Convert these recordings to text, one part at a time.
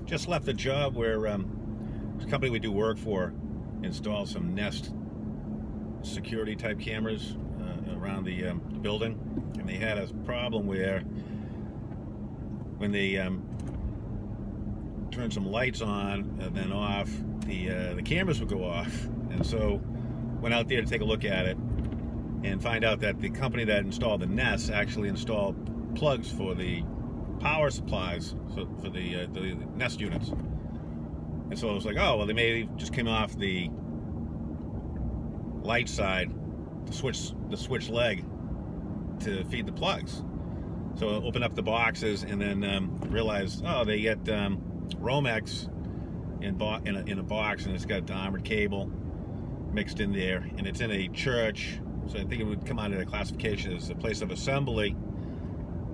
Just left a job where the company we do work for installed some Nest security type cameras around the building, and they had a problem where when they turned some lights on and then off, the cameras would go off. And so went out there to take a look at it and find out that the company that installed the Nest actually installed plugs for the power supplies for the Nest units. And so I was like, oh, well, they maybe just came off the light side, the switch leg to feed the plugs. So I opened up the boxes and then realized, oh, they get Romex in a box, and it's got armored cable mixed in there, and it's in a church, so I think it would come under the classification as a place of assembly.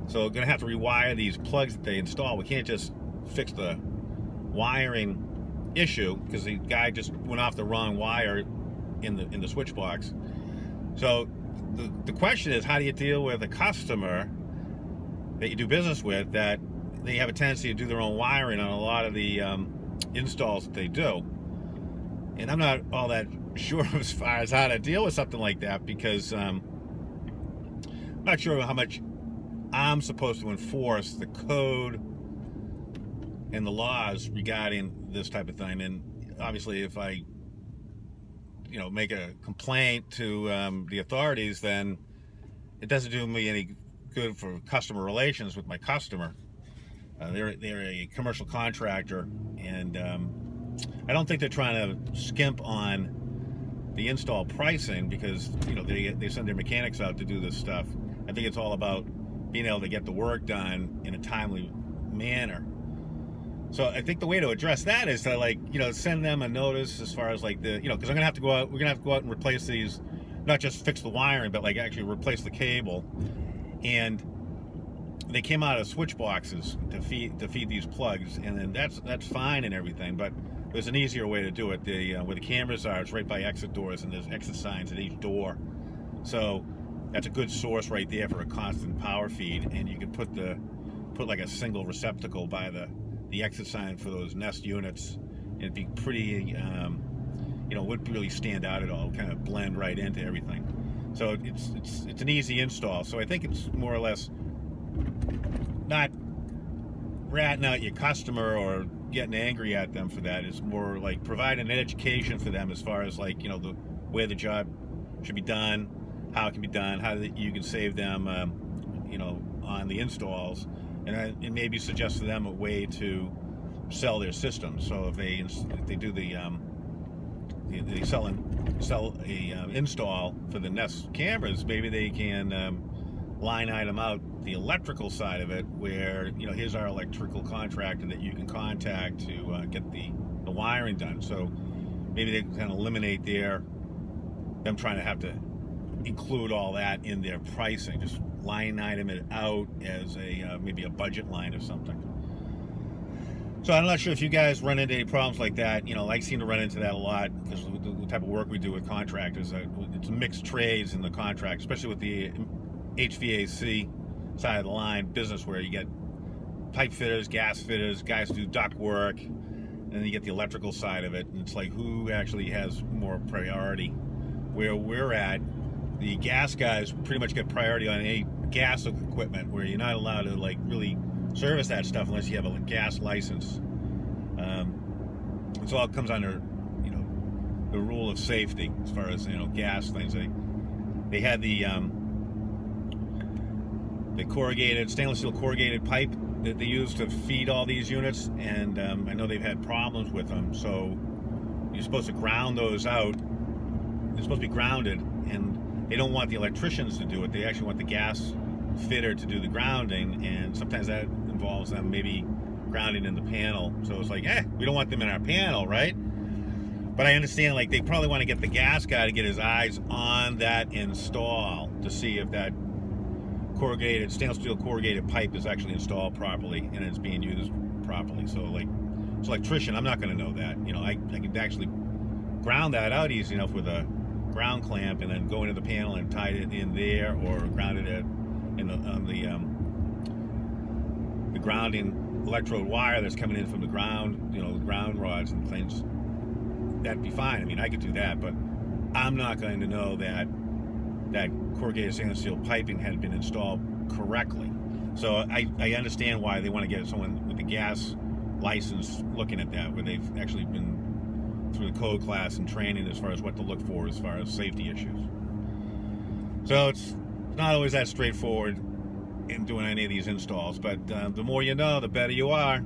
So we're gonna have to rewire these plugs that they install. We can't just fix the wiring issue because the guy just went off the wrong wire in the switch box. So the question is, how do you deal with a customer that you do business with that they have a tendency to do their own wiring on a lot of the installs that they do? And I'm not all that sure as far as how to deal with something like that, because I'm not sure how much I'm supposed to enforce the code and the laws regarding this type of thing. And obviously, if I make a complaint to the authorities, then it doesn't do me any good for customer relations with my customer. They're a commercial contractor, and I don't think they're trying to skimp on the install pricing, because they send their mechanics out to do this stuff. I think it's all about being able to get the work done in a timely manner. So I think the way to address that is to send them a notice as far as because we're gonna have to go out and replace these, not just fix the wiring, but actually replace the cable. And they came out of switch boxes to feed these plugs, and then that's fine and everything, but there's an easier way to do it. Where the cameras are, it's right by exit doors, and there's exit signs at each door. So that's a good source right there for a constant power feed, and you can put like a single receptacle by the exit sign for those Nest units, and it'd be pretty, wouldn't really stand out at all, kind of blend right into everything. So it's an easy install. So I think it's more or less not ratting out your customer or getting angry at them for that. It's more like providing an education for them as far as the way the job should be done, how it can be done, how you can save them on the installs, and maybe suggest to them a way to sell their systems. So if they do they sell a install for the Nest cameras, maybe they can line item out the electrical side of it, where here's our electrical contractor that you can contact to get the wiring done. So maybe they can kind of eliminate them trying to have to include all that in their pricing. Just line item it out as maybe a budget line or something. So I'm not sure if you guys run into any problems like that. I seem to run into that a lot because the type of work we do with contractors, it's mixed trades in the contract, especially with the HVAC side of the line business, where you get pipe fitters, gas fitters, guys who do duct work, and then you get the electrical side of it, and it's like, who actually has more priority? Where we're at, the gas guys pretty much get priority on any gas equipment, where you're not allowed to really service that stuff unless you have a gas license. So all comes under the rule of safety as far as gas things. They had the corrugated, stainless steel corrugated pipe that they use to feed all these units, and I know they've had problems with them. So you're supposed to ground those out. They're supposed to be grounded, and they don't want the electricians to do it. They actually want the gas fitter to do the grounding, and sometimes that involves them maybe grounding in the panel. So it's like, we don't want them in our panel, right? But I understand, they probably want to get the gas guy to get his eyes on that install to see if that stainless steel corrugated pipe is actually installed properly and it's being used properly. So as an electrician, I'm not going to know that. I can actually ground that out easy enough with a ground clamp, and then go into the panel and tie it in there, or ground it in the grounding electrode wire that's coming in from the ground, the ground rods and things, that'd be fine. I mean, I could do that, but I'm not going to know that corrugated stainless steel piping had been installed correctly. So I understand why they want to get someone with the gas license looking at that, where they've actually been through the code class and training as far as what to look for as far as safety issues. So it's not always that straightforward in doing any of these installs, but the more you know, the better you are.